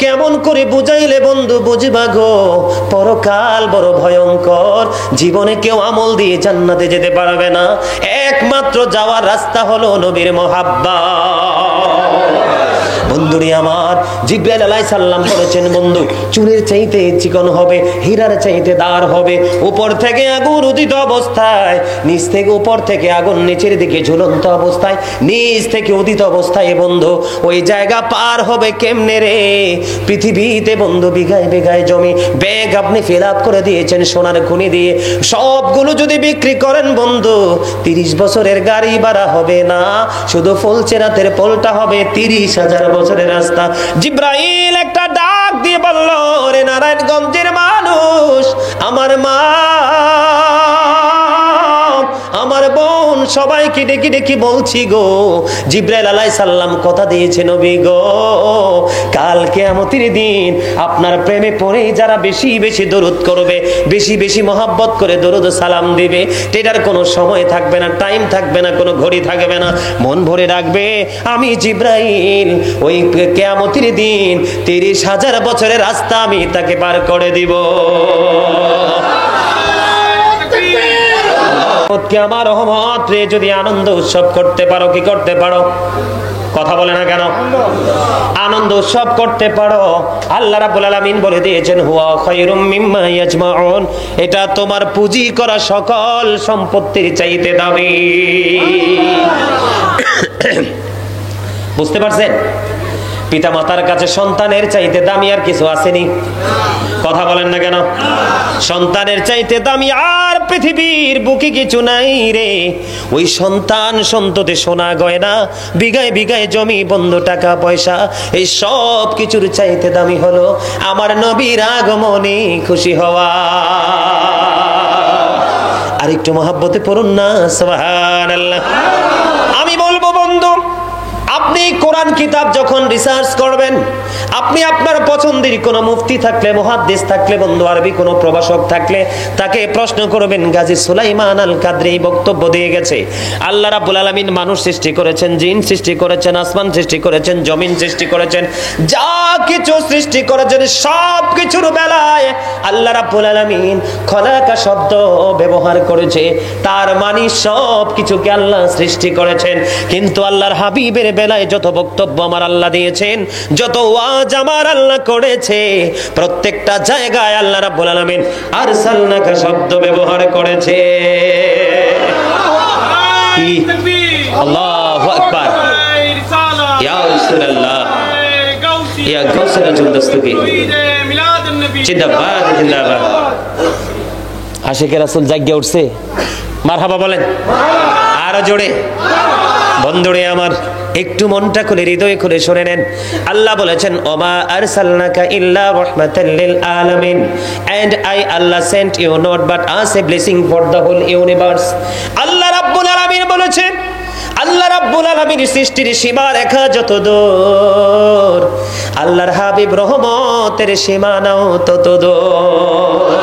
কেমন করে বুঝাইলে বন্ধু বুঝবা গো? পরকাল বড় ভয়ঙ্কর, জীবনে কেউ আমল দিয়ে জান্নাতে যেতে পারবে না। একমাত্র যাওয়ার রাস্তা হলো নবীর মহাব্বত। বন্ধুরে আমার, জিবরাইল আলাইহিস সালাম বলেছেন বন্ধু, চুলের চাইতে চিকন হবে, হীরার চাইতে দার হবে। উপর থেকে আগুন উদিত অবস্থায়, নিচ থেকে উপর থেকে আগুন নিচের দিকে ঝুলন্ত অবস্থায়, নিচ থেকে উদিত অবস্থায় বন্ধু ওই জায়গা পার হবে কেমনে রে? পৃথিবীতে বন্ধু বিঘায় বিঘায় জমি, ব্যাগ আপনি ফিল আপ করে দিয়েছেন সোনার খনি দিয়ে, সবগুলো যদি বিক্রি করেন বন্ধু 30 বছরের গাড়ি ভাড়া হবে না, শুধু ফুলচেরাতের পোলটা হবে 30,000 বছরের রাস্তা। জিবরাইল একটা ডাক দিয়ে বলল, রে নারায়ণগঞ্জের মানুষ, আমার মা, আমার বোন, সবাইকে ডেকে ডেকে বলছি গো, জিবরাইল আলাইহিস সালাম কথা দিয়েছে নবী গো, কাল কিয়ামতের দিন আপনার প্রেমে পড়ে যারা বেশি বেশি দরুদ করবে, বেশি বেশি মহব্বত করে দরুদ সালাম দিবে, এটার কোনো সময় থাকবে না, টাইম থাকবে না, কোনো ঘড়ি থাকবে না। মন ভরে রাখবে, আমি জিবরাইল ওই কিয়ামতের দিন 30,000 বছরের রাস্তা আমি তাকে পার করে দিব। আমার রহমত রে যদি আনন্দ উৎসব করতে পারো, কি করতে পারো? কথা বলে না কেন? আনন্দ উৎসব করতে পারো। আল্লাহ রাব্বুল আলামিন বলে দিয়েছেন, হুয়া খায়রুম মিম্মা ইয়াজমাউন, এটা তোমার পুঁজি করা সকল সম্পত্তির চাইতে দামি। বুঝতে পারছেন? পিতা মাতার কাছে সন্তানের চাইতে দামি আর কিছু আসেনি। কথা বলেন না কেন? সন্তানের চাইতে দামি আর পৃথিবীর বুকে কিছু নাই রে। ওই সন্তান, সন্ততি, সোনা গয়না, বিঘায় বিঘায় জমি, বন্ধু, টাকা পয়সা, এই সব কিছুর চাইতে দামি হলো আমার নবীর আগমনে খুশি হওয়া। আর একটু মহাব্বতে পড়ুন না সুবহানাল্লাহ। আমি বলবো বন্ধু, আপনি কোরআন কিতাব যখন রিসার্চ করবেন, আপনি আপনার পছন্দের কোনো মুফতি থাকলে, মুহাদ্দিস থাকলে, বন্ধু আরবি কোনো প্রভাষক থাকলে তাকে প্রশ্ন করবেন। গাজী সুলাইমান আল কাদরি বক্তব্য দিয়ে গেছে, আল্লাহ রাব্বুল আলামিন মানুষ সৃষ্টি করেছেন, জিন সৃষ্টি করেছেন, আসমান সৃষ্টি করেছেন, জমিন সৃষ্টি করেছেন, যা কিছু সৃষ্টি করেছেন সব কিছুর বেলায় আল্লাহ রাব্বুল আলামিন খলাকা শব্দ ব্যবহার করেছে, তার মানে সব কিছুকে আল্লাহ সৃষ্টি করেছেন। কিন্তু আল্লাহর হাবিবের বেলায় যত বক্তব্য আমার আল্লাহ দিয়েছেন, যত ওয়াজ আমার আল্লাহ করেছে, প্রত্যেকটা জায়গায় আল্লাহ রাব্বুল আলামিন আরসালনাকা শব্দ ব্যবহার করেছে। আল্লাহু আকবার, ইয়া রাসূলুল্লাহ, ইয়া গাউসুল দস্তগীর, জিন্দাবাদ জিন্দাবাদ। আশিকে রাসূল জাগিয়ে উঠছে, মারহাবা বলেন আরো জোরে। বন্ধুরে আমার, একটু মনটা খুলে, হৃদয় খুলে শুনে নেন। আল্লাহ বলেছেন, ওমা আরসালনাকা ইল্লা রাহমাতাল লিল আলামিন, and I Allah sent you not but as a blessing for the whole universe। আল্লাহ রাব্বুল আলামিন বলেছেন, আল্লাহ রাব্বুল আলামিনের সৃষ্টির সীমা রেখা যত দূর, আল্লাহর হাবিব রহমতের সীমানাও তত দূর।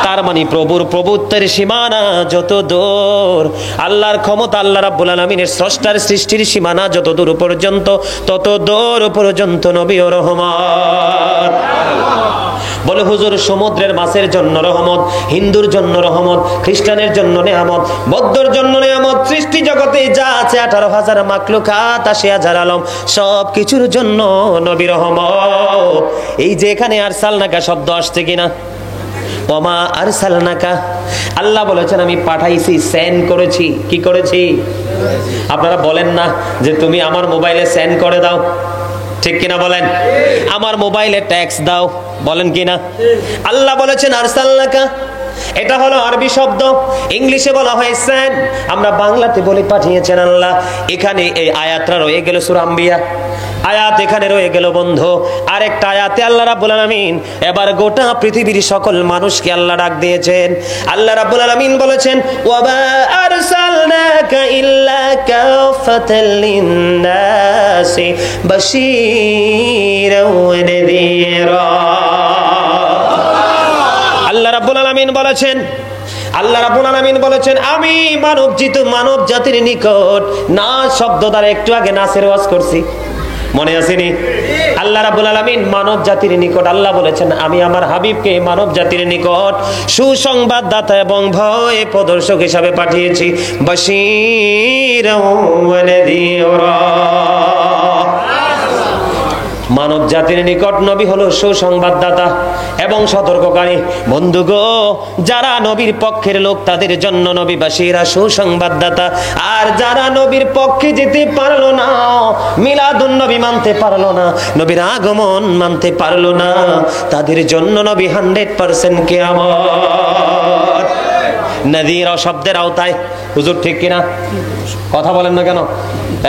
তার মানে প্রভুর প্রভুত্বের সীমানা যত দূর, আল্লাহর ক্ষমতা, আল্লাহ রাব্বুল আলামিনের স্রষ্টার সৃষ্টির সীমানা যত দূর পর্যন্ত, তত দূর পর্যন্ত নবী ও রহমত। বলে হুজুর, সমুদ্রের মাছের জন্য রহমত, হিন্দুর জন্য রহমত, খ্রিস্টানের জন্য নেয়ামত, বৌদ্ধর জন্য নেয়ামত, সৃষ্টি জগতে যা আছে 18,000 মাখলুকাত, 80,000 আলম, সব কিছুর জন্য নবী রহমত। এই যে এখানে আরসালনাকা শব্দ আসছে কিনা, ওমা আরসালনাকা, আল্লাহ বলেছেন আমি পাঠাইছি, সেন্ড করেছি। কি করেছি? আপনারা বলেন না যে তুমি আমার মোবাইলে সেন্ড করে দাও, ঠিক কিনা বলেন? আমার মোবাইলে ট্যাক্স দাও, বলেন কিনা? আল্লাহ বলেছেন আরসালনাকা, এটা হলো আরবি শব্দ, ইংলিশে বলা হয় সেন্ড, আমরা বাংলাতে বলি পাঠিয়েছেন আল্লাহ। এখানে এই আয়াতটা রয়ে গেল সূরা আম্বিয়া, আয়াত এখানে রয়ে গেল বন্ধু। আরেকটা আয়াতে আল্লাহ রাব্বুল আলামিন এবার গোটা পৃথিবীর সকল মানুষকে আল্লাহ ডাক দিয়েছেন। আল্লাহ রাব্বুল আলামিন বলেছেন, ওয়া মা আরসালনাকা ইল্লা কাফাতাল লিন-নাসি বাশীরাও ওয়া নাযীরা। আল্লাহ রাব্বুল আলামিন বলেছেন, আল্লাহ রাব্বুল আলামিন বলেছেন, আমি মানব জাতির নিকট, না শব্দ দ্বারা একটু আগে নাসের ওয়াজ করছি, মনে আসেনি? আল্লাহ রাব্বুল আলামিন মানব জাতির নিকট আল্লাহ বলেছেন, আমি আমার হাবিবকে মানব জাতির নিকট সুসংবাদদাতা এবং ভয় প্রদর্শক হিসাবে পাঠিয়েছি। বাশীরাও ওয়া নাযীরা। মানব জাতির নিকট নবী হলো সুসংবাদদাতা এবং সতর্ককারী। বন্ধুগো, যারা নবীর পক্ষের লোক তাদের জন্য নবী বাশীরা, সুসংবাদদাতা। আর যারা নবীর পক্ষে যেতে পারলো না, মিলাদুন নবী মানতে পারলো না, নবীর আগমন মানতে পারলো না, তাদের জন্য নবী 100% কিয়ামত। নাযীর শব্দের আওতায়। হুজুর ঠিক কিনা? কথা বলেন না কেন?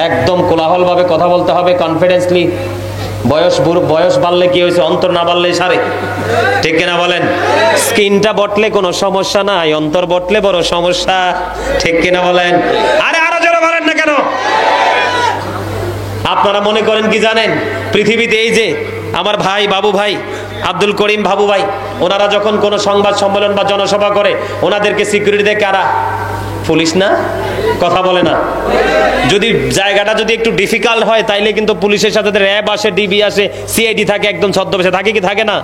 একদম কোলাহল ভাবে কথা বলতে হবে, কনফিডেন্সলি। বয়স বাড়লে কি হয়েছে, অন্তর না বাড়লে সারে। ঠিক কিনা বলেন? স্কিনটা বটলে কোনো সমস্যা নাই, অন্তর বটলে বড় সমস্যা। ঠিক কিনা বলেন? আরে আরো জোরে বলেন না কেন? আপনারা মনে করেন কি জানেন, পৃথিবীতে এই যে আমার ভাই বাবু ভাই আব্দুল করিম বাবু ভাই, ওনারা যখন কোনো সংবাদ সম্মেলন বা জনসভা করে, ওনাদেরকে সিকিউরিটি দেয় কারা? পুলিশ না? কথা বলে না? যদি জায়গাটা যদি একটু ডিফিকাল্ট হয় তাইলে কিন্তু পুলিশের সাথে র্যাব আসে, ডিবি আসে, সিআইডি থাকে, একদম ছদ্মবেশে থাকে কি থাকে না?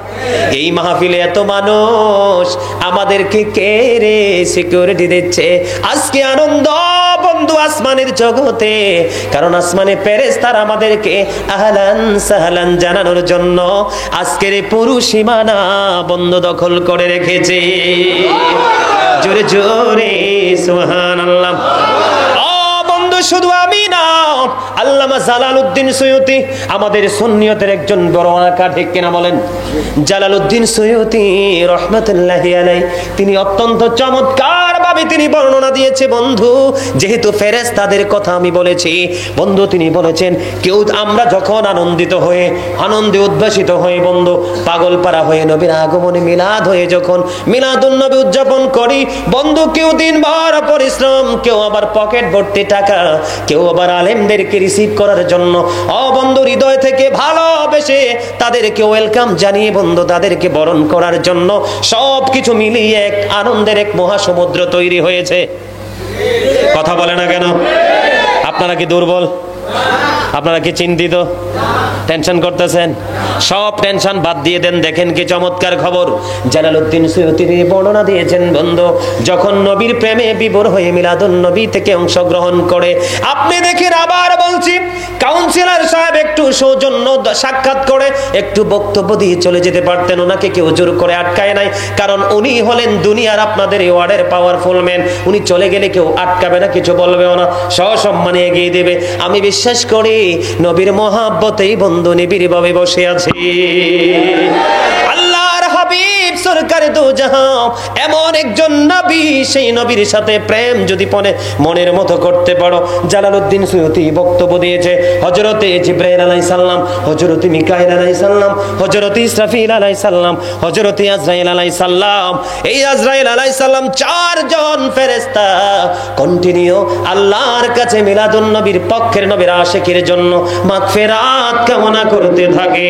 এই মাহফিলে এত মানুষ, আমাদেরকে কে রে সিকিউরিটি দিচ্ছে? আজকে আনন্দ বন্ধু আসমানের জগতে, কারণ আসমানে ফেরেশতারা আমাদেরকে আহলান সাহলান জানানোর জন্য আজকের পুরো সীমানা বন্ধ দখল করে রেখেছে। জোরে জোরে সুবহানাল্লাহ। শুধু আমি না, আল্লামা জালালউদ্দিন সুয়ুতি আমাদের সুন্নিয়তের একজন বড় আলেম, ঠিক কিনা বলেন? জালালউদ্দিন সুয়ুতি রাহমাতুল্লাহি আলাইহি, তিনি অত্যন্ত চমৎকার ভাবে তিনি বর্ণনা দিয়েছে বন্ধু। যেহেতু ফেরেশতাদের কথা আমি বলেছি বন্ধু, তিনি বলেছেন কেউ আমরা যখন আনন্দিত হয়ে আনন্দে উদ্ভাসিত হয়ে বন্ধু পাগলপাড়া হয়ে নবীর আগমনে মিলাদ হয়ে যখন মিলাদুন নবী উদযাপন করি বন্ধু, কেউ দিনভর পরিশ্রম, কেউ আবার পকেট ভর্তি টাকা, কেউ আবার আলেমদেরকে রিসিভ করার জন্য বন্ধু হৃদয় থেকে ভালোবেসে তাদেরকে ওয়েলকাম জানিয়ে বন্ধু তাদেরকে বরণ করার জন্য সবকিছু মিলিয়ে এক আনন্দের এক মহাসমুদ্র তৈরি হয়েছে। কথা বলে না কেন? আপনারা কি দুর্বল? আপনারা কি চিন্তিত? টেনশন করতেছেন? সব টেনশন বাদ দিয়ে দেন, দেখেন কি চমৎকার খবর। জালালউদ্দিন সুয়ুতি বর্ণনা দিয়েছেন বন্ধু, যখন নবীর প্রেমে বিভোর হয়ে মিলাদুন নবী থেকে অংশগ্রহণ করে, আপনি দেখেন, আবার বলছি, কাউন্সিলর সাহেব একটু সৌজন্য সাক্ষাৎ করে একটু বক্তব্য দিয়ে চলে যেতে পারতেন, ওনাকে কেউ জোর করে আটকায় নাই, কারণ উনি হলেন দুনিয়ার আপনাদের এই ওয়ার্ডের পাওয়ারফুল ম্যান। উনি চলে গেলে কেউ আটকাবে না, কিছু বলবেও না, সসম্মানে এগিয়ে দেবে। আমি বিশ্বাস করি নবীর মহাব্বতেই বন্ধু নিবিড় ভাবে বসে আছি। আল্লাহর হাবিব সরকারে দো জাহান এমন একজন নবী, সেই নবীর সাথে প্রেম যদি মনের মতো করতে পারো। জালালউদ্দিন সুয়ুতি বক্তব্য দিয়েছে হযরতে জিবরাইল আলাইহিস সালাম, হযরতে মিকাইল আলাইহিস সালাম, হযরতে ইসরাফিল আলাইহিস সালাম, হযরতে আজরাইল আলাইহিস সালাম। এই আজরাইল আলাইহিস সালাম চারজন ফেরেশতা কন্টিনিউ আল্লাহর কাছে মিলাদুন নবীর পক্ষের নবীর আশিকের জন্য মাগফিরাত কামনা করতে থাকে।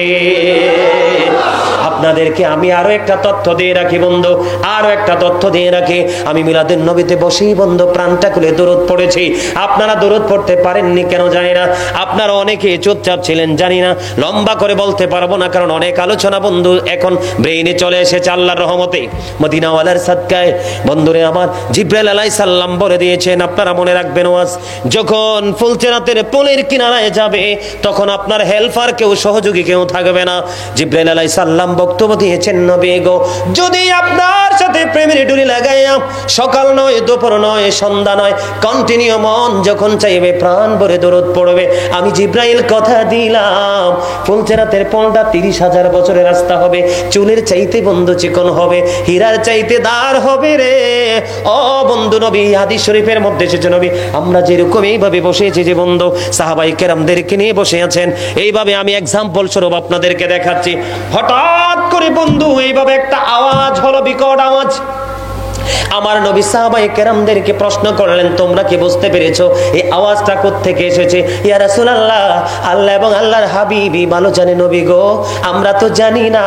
আপনাদেরকে আমি আরো একটা তথ্য দিয়ে রাখি বন্ধু, আরো একটা তথ্য দিয়ে রাখি। আমি মিলাদুন নবীতে বসেই বন্ধু প্রাণটা খুলে দরুদ পড়েছি। আপনারা দরুদ পড়তে পারেননি কেন জানি না, আপনারা অনেকে চুপচাপ ছিলেন জানি না, লম্বা করে বলতে পারবো না, কারণ অনেক আলোচনা বন্ধু এখন ব্রেইনে চলে এসেছে আল্লাহর রহমতে, মদিনাওয়ালার সাদকায়। বন্ধুরে আমার, জিবরাইল আলাইহিস সালাম বলে দিয়েছেন, আপনারা মনে রাখবেন ওয়াজ, যখন ফুলচেরাতের পোলের কিনারায় যাবে তখন আপনার হেল্পার কেউ, সহযোগী কেউ থাকবে না। জিবরাইল আলাইহিস সালাম বক্তব্য দিয়েছেন, নবী গো, যদি আপনার সাথে প্রেমের ডুরি লাগাইয়া সকাল নয়, দুপুর নয়, সন্ধ্যা নয়, কন্টিনিউ মন যখন চাইবে প্রাণ ভরে দরুদ পড়বে, আমি জিবরাইল কথা দিলাম ফুলচেরাতের পোলটা 30,000 বছরের রাস্তা হবে, চুলের চাইতে বন্ধু চিকন হবে, হীরার চাইতে দার হবে রে। ও বন্ধু, নবী হাদিস শরীফের মধ্যে এসেছে, নবী আমরা যেরকম এইভাবে বসেছি যে বন্ধু সাহাবাই কেরামদেরকে নিয়ে বসে আছেন, এইভাবে আমি এক্সাম্পল স্বরূপ আপনাদেরকে দেখাচ্ছি। হঠাৎ করে বন্ধু এইভাবে একটা আওয়াজ হলো, বিকট আওয়াজ। আমার নবী সাহাবায়ে কেরামদেরকে প্রশ্ন করলেন, তোমরা কি বুঝতে পেরেছো এই আওয়াজটা কোত্থেকে এসেছে? ইয়া রাসূলুল্লাহ, আল্লাহ এবং আল্লাহর হাবিবই ভালো জানে নবী গো, আমরা তো জানি না।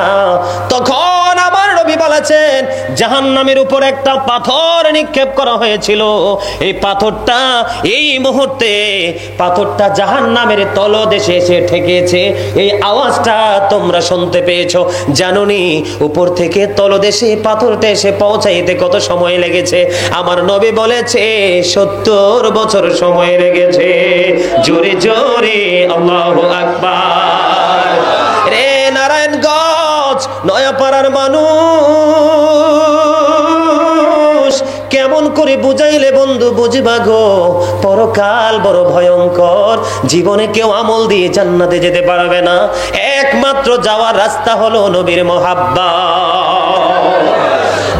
তখন আমার নবী বলেছেন জাহান্নামের উপর একটা পাথর নিক্ষেপ করা হয়েছিল, এই পাথরটা এই মুহূর্তে পাথরটা জাহান্নামের তলদেশে এসে ঠেকেছে। এই আওয়াজটা তোমরা শুনতে পেয়েছো, জানোনি উপর থেকে তলদেশে পাথরটা এসে পৌঁছাইতে কত সময় লেগেছে? আমার নবী বলেছে 70 বছর সময় লেগেছে। জোরে জোরে আল্লাহু আকবার। রে নারায়ণগঞ্জ নয়াপাড়ার মানুষ, কেমন করে বুঝাইলে বন্ধু বুঝবা গো? পরকাল বড় ভয়ঙ্কর, জীবনে কেউ আমল দিয়ে জান্নাতে যেতে পারবে না। একমাত্র যাওয়ার রাস্তা হলো নবীর মুহাব্বত।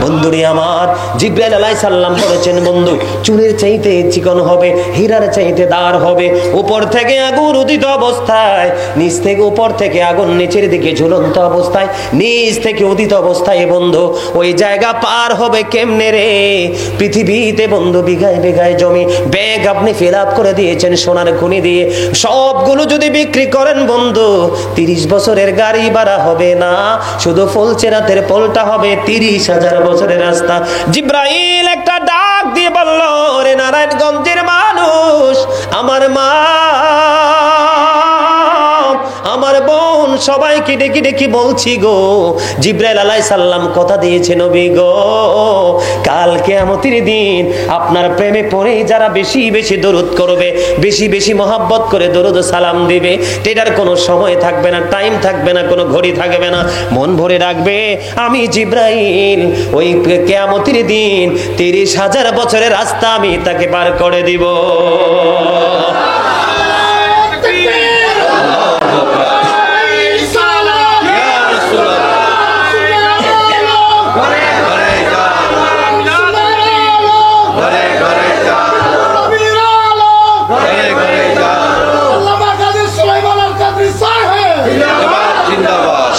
বন্ধুরে আমার, জিবরাইল আলাইহিস সালাম বলেছেন বন্ধু চুলের চাইতে চিকন হবে, হীরার চাইতে দার হবে। উপর থেকে আগুন উদিত অবস্থায়, নিচ থেকে উপর থেকে আগুন নিচের দিকে ঝুলন্ত অবস্থায়, নিচ থেকে উদিত অবস্থায় বন্ধু ওই জায়গা পার হবে কেমনে রে? পৃথিবীতে বন্ধু বিঘায় বিঘায় জমি ব্যাগ আপনি ফিল আপ করে দিয়েছেন সোনার খনি দিয়ে, সবগুলো যদি বিক্রি করেন বন্ধু 30 বছরের গাড়ি ভাড়া হবে না, শুধু ফুলচেরাতের পোলটা হবে 30,000 বছরের রাস্তা। জিবরাইল একটা ডাক দিয়ে বলল, রে নারায়ণগঞ্জের মানুষ, আমার মা আমার বোন সবাইকে ডেকে ডেকে বলছি গো, জিবরাইল আলাইহিস সালাম কথা দিয়েছে নবী গো, কাল কিয়ামতের দিন আপনার প্রেমে পড়ে যারা বেশি বেশি দরুদ করবে, বেশি বেশি মহব্বত করে দরুদ সালাম দিবে, এটার কোনো সময় থাকবে না, টাইম থাকবে না, কোনো ঘড়ি থাকবে না, মন ভরে রাখবে আমি জিবরাইল ওই কিয়ামতের দিন 30,000 বছরের রাস্তা আমি তাকে পার করে দিব।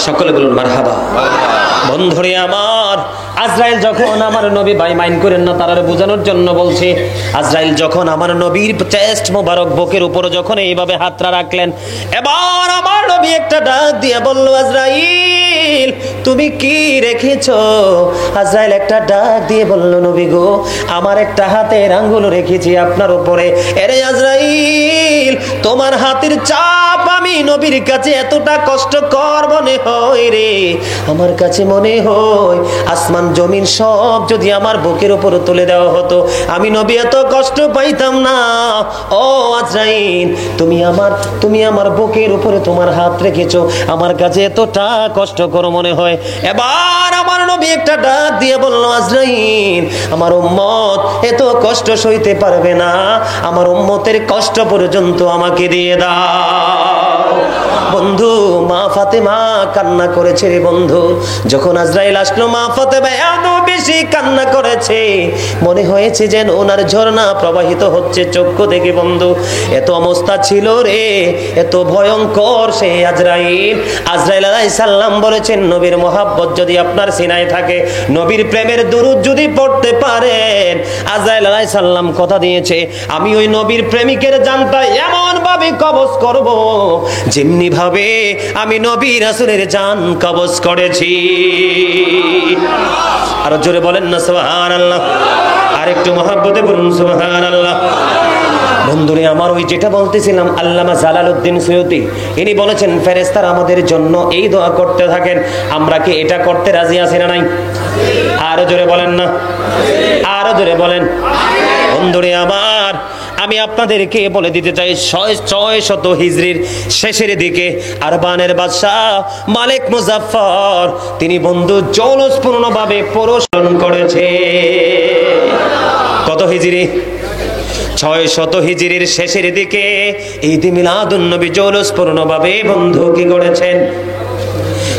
সকলে বলুন মারহাবা। বন্ধুরে আমার, আজরাইল যখন আমার নবী, ভাই মাইন্ড করেন না, তারারে বোঝানোর জন্য বলছি, আজরাইল যখন আমার নবীর চেস্ট মোবারক বুকের উপর যখন এইভাবে হাতটা রাখলেন, এবার আমার নবী একটা ডাক দিয়ে বলল, আজরাইল তুমি কি রেখেছো? আজরাইল একটা ডাক দিয়ে বলল, নবী গো আমার একটা হাতের আঙ্গুল রেখেছি আপনার উপরে। এরে আজরাইল তোমার হাতের চাপ আমি নবীর কাছে এতটা কষ্টকর মনে হয় রে, আমার কাছে মনে হয় আসমান জমিন সব যদি আমার বুকের উপর তুলে দেওয়া হতো আমি নবী এত কষ্ট পাইতাম না। ও আজরাইল তুমি আমার বুকের উপরে তোমার হাত রেখেছো, আমার কাছে এতটা কষ্টকর মনে হয়। এবার আমার নবী একটা ডাক দিয়ে বলল, আজরাইল আমার উম্মত এত কষ্ট সইতে পারবে না, আমার উম্মতের কষ্ট পর্যন্ত আমাকে দিয়ে দাও। বন্ধু মা ফাতেমা কান্না করেছে রে বন্ধু, যখন আজরাইল আসলো মা ফাতেমা এত বেশি কান্না করেছে, মনে হয়েছে যেন ওনার ঝর্ণা প্রবাহিত হচ্ছে চক্ষু থেকে বন্ধু, এত অবস্থা ছিল রে, এত ভয়ঙ্কর সে আজরাইল। আজরাইল আলাইহিস সালাম বলেছেন, নবীর মহব্বত যদি আপনার সিনায় থাকে, নবীর প্রেমের দুরূদ যদি পড়তে পারেন, আজরাইল আলাইহিস সালাম কথা দিয়েছে আমি ওই নবীর প্রেমিকের জানটা এমন ভাবে কবজ করব যেমনি ভাবে আমি নবী রাসূলের জান কবজ করেছি। আর জোরে বলেন না সুবহানাল্লাহ, আর একটু মহব্বতে বলুন সুবহানাল্লাহ। বন্ধুরে আমার, ওই যেটা বলতেছিলাম আল্লামা জালালউদ্দিন সৈয়দী ইনি বলেছেন ফেরেশতারা আমাদের জন্য এই দোয়া করতে থাকেন, আমরা কি এটা করতে রাজি আছি না নাই? আরো জোরে বলেন না, আরো জোরে বলেন। বন্ধুরে আমার, আমি আপনাদেরকে বলে দিতে চাই 600 হিজরির শেষের দিকে আরবানের বাদশাহ মালিক মুজাফফর তিনি বন্ধু জৌলুসপূর্ণভাবে প্রশাসন করেছে। কত হিজরি? 600 হিজরির শেষের দিকে ঈদ মিলাদুন নবী জৌলুসপূর্ণভাবে বন্ধু কি করেছেন?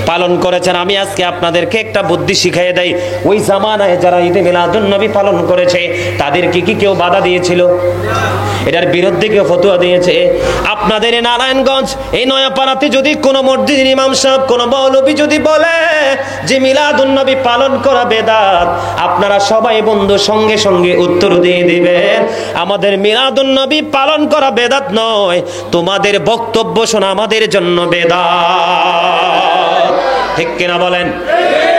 পালন করেছেন। আমি আজকে আপনাদেরকে একটা বুদ্ধি শিখিয়ে দেই, ওই জামানায় যারা ঈদে মিলাদুন নবী পালন করেছে তাদেরকে কি কেউ বাধা দিয়েছিল? এটার বিরুদ্ধে কেউ ফতোয়া দিয়েছে? আপনাদের এই নারায়ণগঞ্জ এই নয়াপাড়াতে যদি কোনো মসজিদের ইমাম সাহেব, কোনো মৌলবী যদি বলে যে মিলাদুন নবী পালন করা বেদাত, আপনারা সবাই বন্ধু সঙ্গে সঙ্গে উত্তর দিয়ে দিবেন, আমাদের মিলাদুন নবী পালন করা বেদাত নয়, তোমাদের বক্তব্য শোনা আমাদের জন্য বেদাত। ঠিক কিনা বলেন?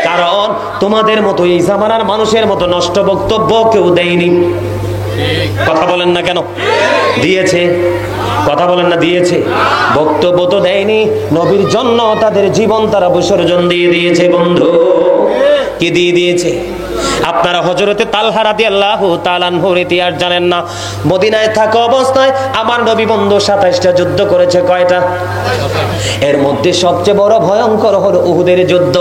কারণ তোমাদের মতো এই জামানার মানুষের মতো নষ্ট বক্তব্য কেউ দেয়নি। কথা বলেন না কেন? দিয়েছে। কথা বলেন না, দিয়েছে। বক্তব্য তো দেয়নি, নবীর জন্য তাদের জীবন তারা বিসর্জন দিয়ে দিয়েছে। বন্ধু, কি দিয়ে দিয়েছে? আপনারা হযরতে তালহা রাদিয়াল্লাহু তাআলা আনহুর ইতিহাস জানেন না? মদিনায় থাকা অবস্থায় আমার নবী বন্ধু 27টা যুদ্ধ করেছে। কয়টা? এর মধ্যে সবচেয়ে বড় ভয়ঙ্কর হলো উহুদের যুদ্ধ।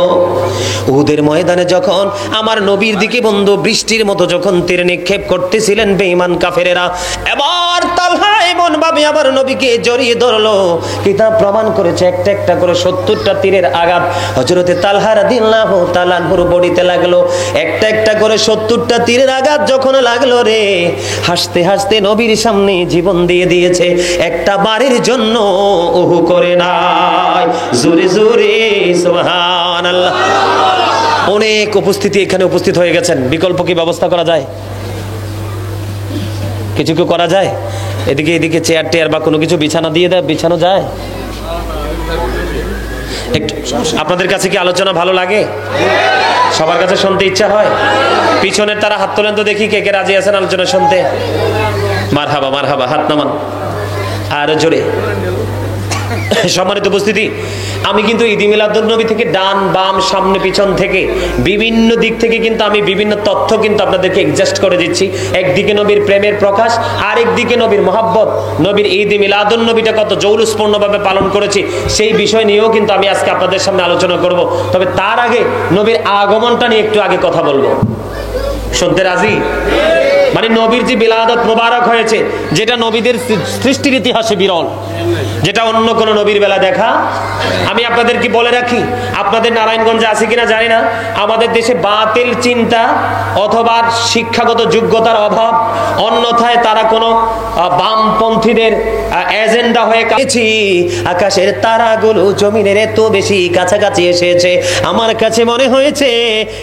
উহুদের ময়দানে যখন আমার নবীর দিকে বন্ধু বৃষ্টির মতো যখন তীর নিক্ষেপ করতেছিলেন বেঈমান কাফেরেরা, এবার তালহা এমন ভাবে আমার নবীকে জড়িয়ে ধরলো, কিতাব প্রমাণ করেছে একটা একটা করে 70টা তীরের আঘাত হযরতে তালহা রাদিয়াল্লাহু তাআলা আনহুর বডিতে লাগলো। একটা একটা করে 70টা তীরের আঘাত যখন লাগলো রে, হাসতে হাসতে নবীর সামনে জীবন দিয়ে দিয়েছে। একটা বারের জন্য ওহু করে নাই। জোরে জোরে সুবহানাল্লাহ। অনেক উপস্থিতি এখানে উপস্থিত হয়ে গেছেন। বিকল্প কি ব্যবস্থা করা যায়? কিছু কি করা যায়? এদিকে এদিকে চেয়ার টেয়ার বা কোনো কিছু বিছানা দিয়ে দেয়, বিছানো যায়? একটু আপনাদের কাছে কি আলোচনা ভালো লাগে? সবার কাছে শুনতে ইচ্ছা হয়? পিছনের তারা হাত তোলেন তো দেখি, কে কে রাজি আছেন আলোচনা শুনতে? মারহাবা মারহাবা, হাত নামান আর জোরে। সম্মানিত উপস্থিতি, আমি কিন্তু ঈদ মিলাদুন নবী থেকে ডান বাম সামনে পিছন থেকে বিভিন্ন দিক থেকে কিন্তু আমি বিভিন্ন তথ্য কিন্তু আপনাদেরকে এডজাস্ট করে দিচ্ছি। একদিকে নবীর প্রেমের প্রকাশ, আরেকদিকে নবীর মহব্বত, নবীর ঈদ মিলাদুন নবীটা কত জৌলুসপূর্ণভাবে পালন করেছি সেই বিষয় নিয়েও কিন্তু আমি আজকে আপনাদের সামনে আলোচনা করব। তবে তার আগে নবীর আগমনটা নিয়ে একটু আগে কথা বলবো। শুনতে রাজি? মানে নবীর যে বিলাদত মোবারক হয়েছে, যেটা নবীদের সৃষ্টির ইতিহাসে বিরল, যেটা অন্য কোন নবীর বেলা দেখা। আমি আপনাদেরকে বলে রাখি, আপনাদের নারায়ণগঞ্জে আছে কিনা জানি না, আমাদের দেশে বাতিল চিন্তা অথবা শিক্ষাগত যোগ্যতার অভাব, অন্যথায় তারা কোনো বামপন্থীদের এজেন্ডা হয়ে কাছে আকাশের তারাগুলো জমিনের এত বেশি কাছাকাছি এসেছে, আমার কাছে মনে হয়েছে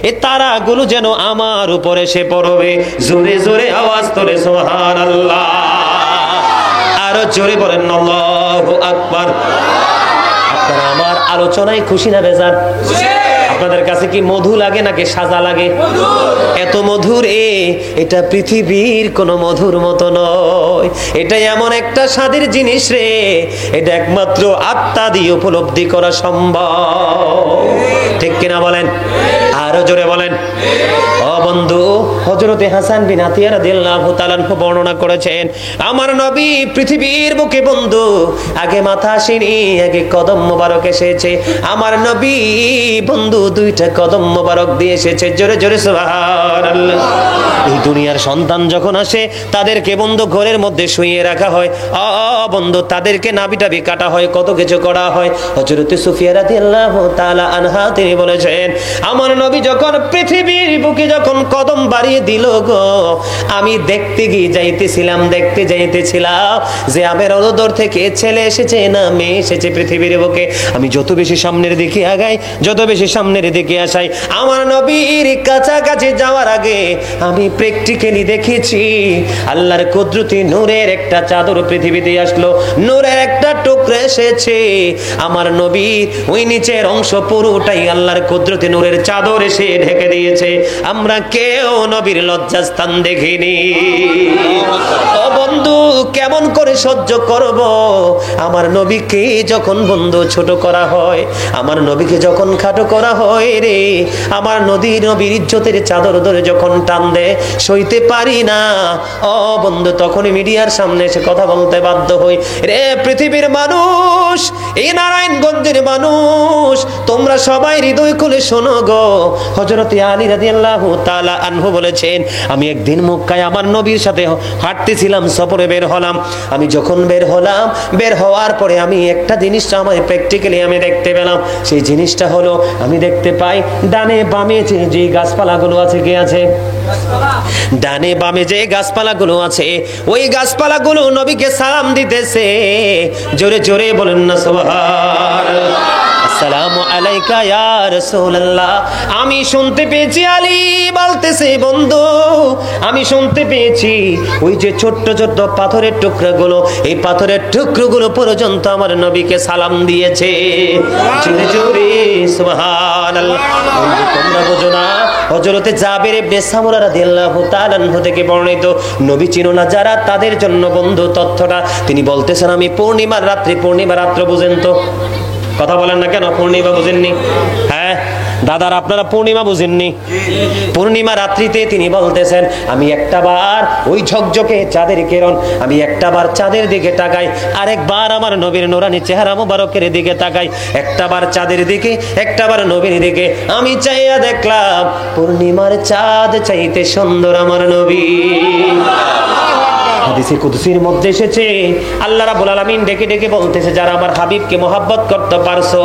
এই তারাগুলো যেন আমার উপরে এসে পড়বে। জোরে জোরে আওয়াজ তোলে সুবহানাল্লাহ। আরো জোরে বলেন আল্লাহু আকবার। আপনারা আমার আলোচনায় খুশি না বেজার? আপনাদের কাছে কি মধু লাগে নাকি সাজা লাগে? এত মধুর, এটা পৃথিবীর কোন মধুর মতো নয়। এটা এমন একটা স্বাদের জিনিস রে, এটা একমাত্র আত্মা দিয়ে উপলব্ধি করা সম্ভব। ঠিক কিনা বলেন? আরো জোরে বলেন। ও বন্ধু, হযরতে হাসান বিন আতিয়া রাদিয়াল্লাহু তাআলা আনহু বর্ণনা করেছেন, আমার নবী পৃথিবীর বুকে বন্ধু আগে মাথা আসেনি, আগে কদম মোবারক এসেছে। আমার নবী বন্ধু দুইটা কদম মোবারক দিয়ে এসেছে। জোরে জোরে সুবহানাল্লাহ। এই দুনিয়ার সন্তান যখন আসে তাদেরকে বন্ধু ঘরের মধ্যে শুইয়ে রাখা হয়, বন্ধু তাদেরকে নাভি টাভি কাটা হয়, কত কিছু করা হয়। হযরতে সুফিয়া রাদিয়াল্লাহু তাআলা আনহা তিনি বলেছেন, আমার নবী যখন পৃথিবীর বুকে যখন কদম বাড়িয়ে দিল গো, আমি দেখতে যাইতেছিলাম যে আমের অদর থেকে ছেলে এসেছে না মেয়ে এসেছে পৃথিবীর বুকে। আমি যত বেশি সামনের দিকে আগাই, যত বেশি সামনের দিকে আসাই, আমার নবীর কাছাকাছি যাওয়ার আগে আমি প্র্যাকটিক্যালি দেখেছি আল্লাহর কুদরতি নূরের একটা চাদর পৃথিবীতে আসলো, নূরের একটা টুকরা এসেছে। আমার নবীর ওই নিচের অংশ পুরোটাই আল্লাহর কুদরতি নূরের চাদর এসে ঢেকে দিয়েছে। আমরা কেউ নবীর লজ্জাস্থান দেখিনি। ও বন্ধু, কেমন করে সহ্য করব? আমার নবীকে যখন বন্ধু ছোট করা হয়, আমার নবীকে যখন খাটো করা হয় রে, আমার নবীর ইজ্জতের চাদর ধরে যখন টান দেয়, সইতে পারি না। ও বন্ধু, তখনই মিডিয়ার সামনে এসে কথা বলতে বাধ্য হই। রে পৃথিবীর মানুষ, এই নারায়ণগঞ্জের মানুষ, তোমরা সবাই হৃদয় খুলে শোনো গো। হযরতে আলী রাদিয়াল্লাহু তাআলা আনহু বলেছেন, আমি একদিন মক্কায় আমার নবীর সাথে হাঁটতেছিলাম, সফরে বের হলাম। আমি যখন বের হওয়ার পরে আমি একটা জিনিস আমার প্র্যাকটিক্যালি আমি দেখতে পেলাম। সেই জিনিসটা হলো, আমি দেখতে পাই ডানে বামে যে গাছপালাগুলো আছে, কে আছে? ডানে বামে যে গাছপালাগুলো আছে, ওই গাছপালাগুলো নবীকে সালাম দিতেছে। জোরে জোরে বলেন না সুবহানাল্লাহ। আসসালামু আলাইকা ইয়া রাসূলুল্লাহ। আমি শুনতে পেয়েছি আলী বলতেছে, বন্ধু আমি শুনতে পেয়েছি ওই যে ছোট্ট ছোট্ট পাথরের টুকরাগুলো, এই পাথরের টুকরোগুলো পর্যন্ত আমার নবীকে সালাম দিয়েছে। জোরে জোরে সুবহানাল্লাহ। তোমরা না বোঝো না। হযরতে জাবের ইবনে সামুরা রাদিয়াল্লাহু তাআলা আনহু থেকে বর্ণিত, নবী চিনো না যারা তাদের জন্য বন্ধু তথ্যটা তিনি বলতেছেন, আমি পূর্ণিমার রাত্র বুঝেন তো? কথা বলেন না কেন? পূর্ণিমা বুঝেননি? হ্যাঁ দাদার, আপনারা পূর্ণিমা বুঝেননি? পূর্ণিমা রাত্রিতে তিনি বলতেছেন, আমি একটাবার ওই ঝকঝকে চাঁদের কিরণ, আমি একটাবার চাঁদের দিকে তাকাই, আরেকবার আমার নবীর নূরানি চেহারা মুবারকের দিকে তাকাই, একটাবার চাঁদের দিকে একটাবার নবীর দিকে আমি চাইয়া দেখলাম পূর্ণিমার চাঁদ চাইতে সুন্দর আমার নবী। হাদিসে কুদসির মধ্যে এসেছে, আল্লাহ রাব্বুল আলামিন ডেকে ডেকে বলতেছে, যারা আমার হাবিবকে মহব্বত করতে পারছো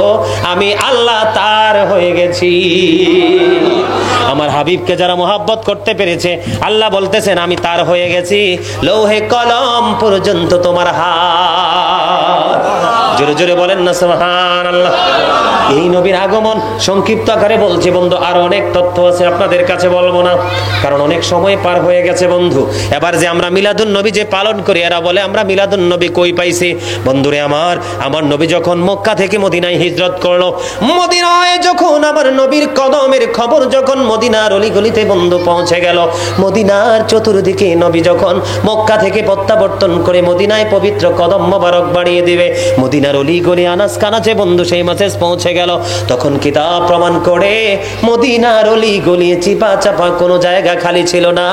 আমি আল্লাহ তার হয়ে গেছি। আমার হাবিবকে যারা মহব্বত করতে পেরেছে আল্লাহ বলতেছেন আমি তার হয়ে গেছি। লৌহে কলম পর্যন্ত তোমার হাত। জোরে জোরে বলেন না সুবহানাল্লাহ। এই নবীর আগমন সংক্ষিপ্ত আকারে বলছে বন্ধু, আর অনেক তথ্য আছে আপনাদের কাছে বলবো না, কারণ অনেক সময় পার হয়ে গেছে বন্ধু। এবার যে আমরা মিলাদুন নবী যে পালন করি, এরা বলে আমরা মিলাদুন নবী কই পাইছি। বন্ধুরে আমার নবী যখন মক্কা থেকে মদিনায় হিজরত করলো, মদিনায় যখন আমার নবীর কদমের খবর যখন মদিনার অলিগলিতে বন্ধু পৌঁছে গেল, মদিনার চতুর্দিকে নবী যখন মক্কা থেকে প্রত্যাবর্তন করে মদিনায় পবিত্র কদম মোবারক বাড়িয়ে দিবে, মদিনার অলিগলি আনাস কানাচে বন্ধু সেই মেসেজ পৌঁছে গেল, তখন কিতাব প্রমাণ করে মদিনার অলিগলি চিপা চাপা কোনো জায়গা খালি ছিল না।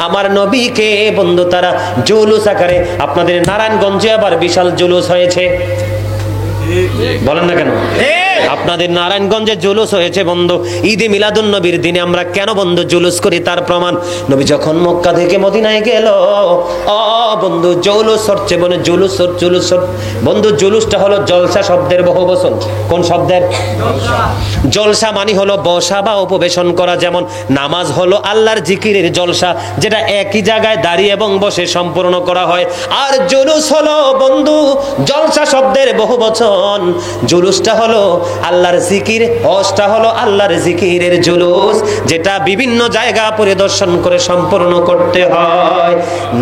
আমার নবীকে বন্ধু তারা জুলুস আকারে, আপনাদের নারায়ণগঞ্জে আবার বিশাল জুলুস হয়েছে, বলেন না কেন? আপনাদের নারায়ণগঞ্জে জুলুস হয়েছে বন্ধু। ঈদে মিলাদুন নবীর দিনে আমরা কেন বন্ধু জুলুস করি তার প্রমাণ, নবী যখন মক্কা থেকে মদিনায় গেল, বন্ধু জুলুস হচ্ছে বলে জুলুস বন্ধু, জুলুসটা হলো জলসা শব্দের বহুবচন। কোন শব্দের? জলসা মানে হলো বসা বা উপবেশন করা, যেমন নামাজ হলো আল্লাহর জিকিরের জলসা, যেটা একই জায়গায় দাঁড়িয়ে এবং বসে সম্পূর্ণ করা হয়। আর জুলুস হলো বন্ধু জলসা শব্দের বহুবচন। জুলুসটা হলো আল্লাহর জিকির, হজটা হলো আল্লাহর জিকিরের জুলুস, যেটা বিভিন্ন জায়গা পরিদর্শন করে সম্পূর্ণ করতে হয়।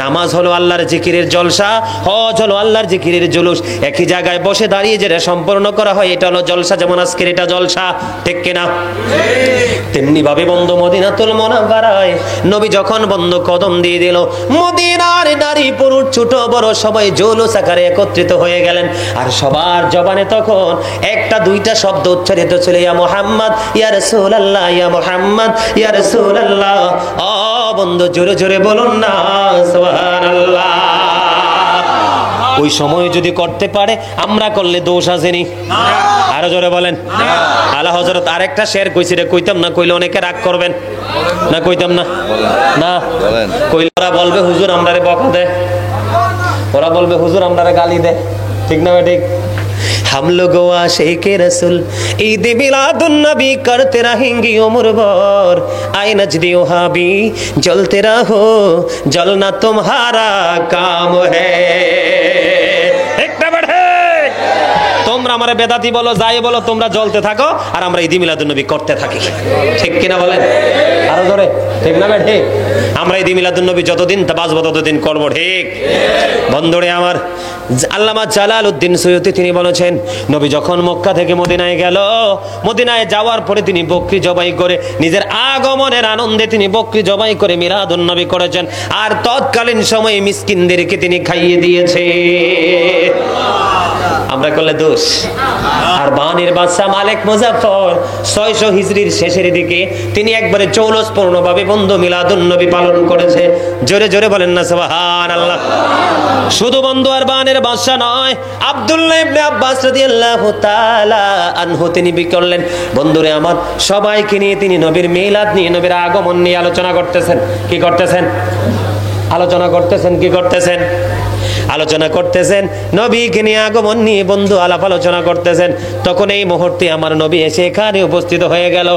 নামাজ হলো আল্লাহর জিকিরের জলসা, হজ হলো আল্লাহর জিকিরের জুলুস, একই জায়গায় বসে দাঁড়িয়ে যেটা সম্পূর্ণ করা হয় এটা হলো জলসা। যেমন আজকের এটা জলসা, ঠিক কিনা? তেমনি ভাবে বন্ধু মদিনাতুল মুনাওয়ারায় নবী যখন বন্ধু কদম দিয়ে দিল, মদিনার নারী পুরুষ ছোট বড় সবাই জুলুস আকারে একত্রিত হয়ে গেলেন। আর সবার জবানে তখন একটা দুইটা শব্দ উচ্চারিত ছিল, ইয়া মুহাম্মদ ইয়া রাসূলুল্লাহ, ইয়া মুহাম্মদ ইয়া রাসূলুল্লাহ। বন্ধু জোরে জোরে বলুন না সুবহানাল্লাহ। ওই সময় যদি করতে পারে আমরা করলে দোষ আসেনি? আরো জোরে বলেন। আলা হযরত আরেকটা শের কইছি রে, কইতাম না, কইলে অনেকে রাগ করবেন না, কইতাম না, না কইলে ওরা বলবে হুজুর আমরারে বকা দেয়, ওরা বলবে হুজুর আমরারে গালি দেয়, ঠিক না ঠিক? हम लोग आशिके रसूल ईद मिलादुन नबी करते रहेंगे उम्र भर, आए नजदी हाबी जलते रहो जलना तुम्हारा काम है। তোমরা আমারে বেদাতি বলো যাই বলো, তোমরা জ্বলতে থাকো আর আমরা ঈদ মিলাদুন নবী করতে থাকি, ঠিক কিনা বলেন? আরো জোরে, ঠিক না বেঠে? আমরা ঈদ মিলাদুন নবী যতদিন বাঁচবো ততদিন করবো, ঠিক? বন্ধুরে আমার, আল্লামা জালালউদ্দিন সৈয়দী তিনি বলেছেন, নবী যখন মক্কা থেকে মদিনায় গেল, মদিনায় যাওয়ার পরে তিনি বকরি জবাই করে নিজের আগমনের আনন্দে তিনি বকরি জবাই করে মিলাদুন নবী করেছেন, আর তৎকালীন সময়ে মিসকিনদেরকে তিনি খাইয়ে দিয়েছে। আমরা করলে দোষ? আর বানের বাদশা মালিক মুজাফফর 600 হিজরির শেষের দিকে তিনি একবারে চৌলসপূর্ণভাবে বন্ধু মিলাদুন নবী পালন করেছে। জোরে জোরে বলেন না সুবহানাল্লাহ। শুধু বন্ধু আর বানের বাদশা নয়, আব্দুল্লাহ ইবনে আব্বাস রাদিয়াল্লাহু তাআলা আনহু তিনি বি করলেন, বন্ধুরে আমার সবাইকে নিয়ে তিনি নবীর মিলাদ নিয়ে, নবীর আগমন নিয়ে আলোচনা করতেছেন। কি করতেছেন? আলোচনা করতেছেন। কি করতেছেন? আলোচনা করতেছেন নবীকে নিয়ে, আগমন নিয়ে বন্ধু আলাপ আলোচনা করতেছেন। তখন এই মুহূর্তে আমার নবী এসে এখানে উপস্থিত হয়ে গেল।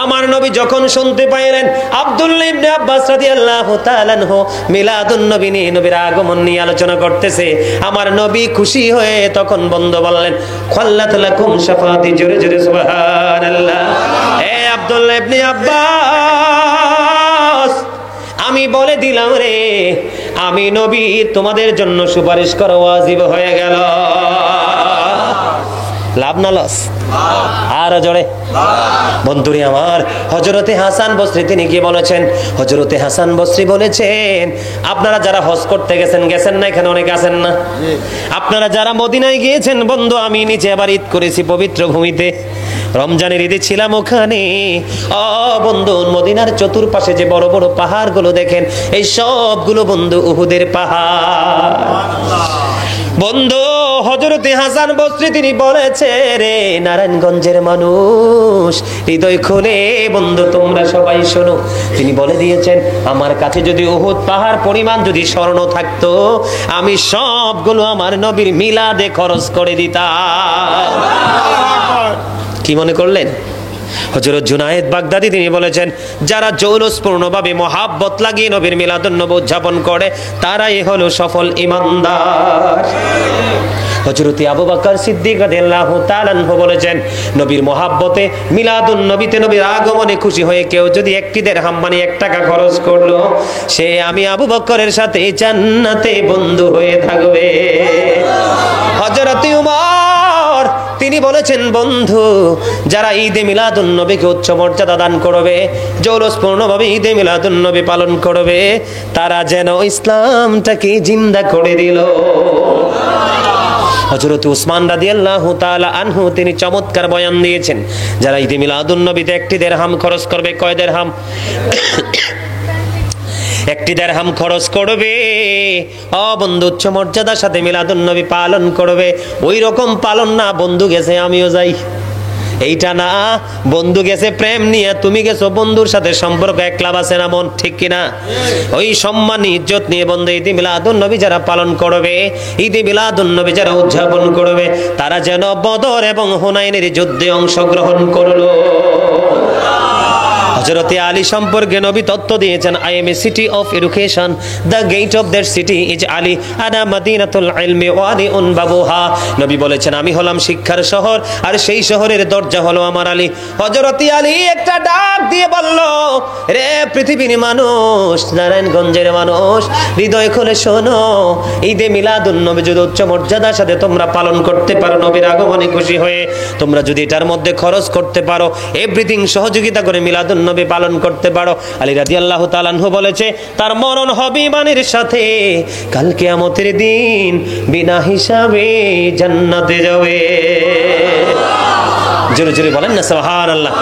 আমার নবী যখন শুনতে পাইলেন আব্দুল্লাহ ইবনে আব্বাস রাদিয়াল্লাহু তাআলা আনহু মিলাদুন নবী নিয়ে, নবীর আগমন নিয়ে আলোচনা করতেছে, আমার নবী খুশি হয়ে তখন বন্ধু বললেন, খাল্লাত লাকুম শাফাতি, জোরে জোরে সুবহানাল্লাহ। এ আব্দুল্লাহ ইবনে আব্বাস, আমি বলে দিলাম রে, আমি নবী তোমাদের জন্য সুপারিশ করা ওয়াজিব হয়ে গেল। লাভ না লস? আরো জোরে। বন্ধুরে আমার, হযরতে হাসান বসরি তিনি কি বলেছেন? হযরতে হাসান বসরি বলেছেন, আপনারা যারা হজ করতে গেছেন না? এখানে অনেকে আছেন না? আপনারা যারা মদিনায় গিয়েছেন, বন্ধু আমি নিজে আবার ঈদ করেছি পবিত্র ভূমিতে, রমজানের ঈদে ছিলাম ওখানে। বন্ধু, মদিনার চতুর্পাশে যে বড় বড় পাহাড়গুলো দেখেন, এই সবগুলো বন্ধু উহুদের পাহাড়। বন্ধু, হযরতে হাসান বসরি তিনি বলেছে, রে নারায়ণগঞ্জের মানুষ, হৃদয় খুলে বন্ধু তোমরা সবাই শোনো। তিনি বলে দিয়েছেন, আমার কাছে যদি উহুদ পাহাড় পরিমাণ যদি স্বর্ণ থাকতো, আমি সবগুলো আমার নবীর মিলাদে খরচ করে দিতাম। কি মনে করলেন? হযরত জুনায়েদ বাগদাদি তিনি বলেছেন, যারা জৌলুসপূর্ণভাবে মহাব্বত লাগিয়ে নবীর মিলাদুন্নবী উদযাপন করে, তারাই হলো সফল ঈমানদার। হযরত আবু বকর সিদ্দিক রাদিয়াল্লাহু তাআলা আনহু বলেছেন, নবীর মহাব্বতে মিলাদুন্নবীতে নবীর আগমনে খুশি হয়ে কেউ যদি একটি দিরহাম মানে 1 টাকা খরচ করলো, সে আমি আবু বকরের সাথে জান্নাতে বন্ধু হয়ে থাকবে। হযরত উমর তিনি বলেছেন, বন্ধু যারা ঈদে মিলাদুন্নবীকে উচ্চ মর্যাদা দান করবে, জৌলুসপূর্ণভাবে ঈদে মিলাদুন্নবী পালন করবে, তারা যেন ইসলামটাকে জিন্দা করে দিল। হযরত উসমান রাদিয়াল্লাহু তাআলা আনহু তিনি চমৎকার বয়ান দিয়েছেন, যারা ঈদে মিলাদুন্নবীতে 1 দিরহাম খরচ করবে, কয় দিরহাম? 1 দিরহাম খরচ করবে, বন্ধু উচ্চ মর্যাদার সাথে মিলাদুন্নবী পালন করবে। ওই রকম পালন না, বন্ধু গেছে আমিও যাই, এইটা না। বন্ধু গেছে প্রেম নিয়ে, তুমি গেছো বন্ধুর সাথে সম্পর্ক একলাভ আছে না মন, ঠিক কিনা? ওই সম্মান ইজ্জত নিয়ে বন্ধু ঈদে মিলাদুন্নবী যারা পালন করবে, ঈদে মিলাদুন্নবী যারা উদযাপন করবে, তারা যেন বদর এবং হুনাইনের যুদ্ধে অংশগ্রহণ করলো। হযরত আলী সম্পর্কে নবী তত্ত্ব দিয়েছেন, I am a city of education, the gate of that city is Ali, আনা মাদিনাতুল ইলমি ওয়া আলিউন বাবুহা। নবী বলেছেন, আমি হলাম শিক্ষার শহর, আর সেই শহরের দরজা হলো আমার আলী। হযরত আলী একটা ডাক দিয়ে বলল, রে পৃথিবীর মানুষ, নারায়ণগঞ্জের মানুষ, হৃদয় খুলে শোনো, ঈদে মিলাদুন্নবী যদি উচ্চ মর্যাদার সাথে তোমরা পালন করতে পারো, নবীর আগমনে খুশি হয়ে তোমরা যদি এটার মধ্যে খরচ করতে পারো, এভরিথিং সহযোগিতা করে মিলাদুন্নবী পালন করতে পারো, আলী রাদিয়াল্লাহু তাআলা আনহু বলেছে, তার মরণ হবে ঈমানের সাথে, কাল কিয়ামতের দিন বিনা হিসাবে জান্নাতে যাবে। জোরে জোরে বলেন না সুবহানাল্লাহ।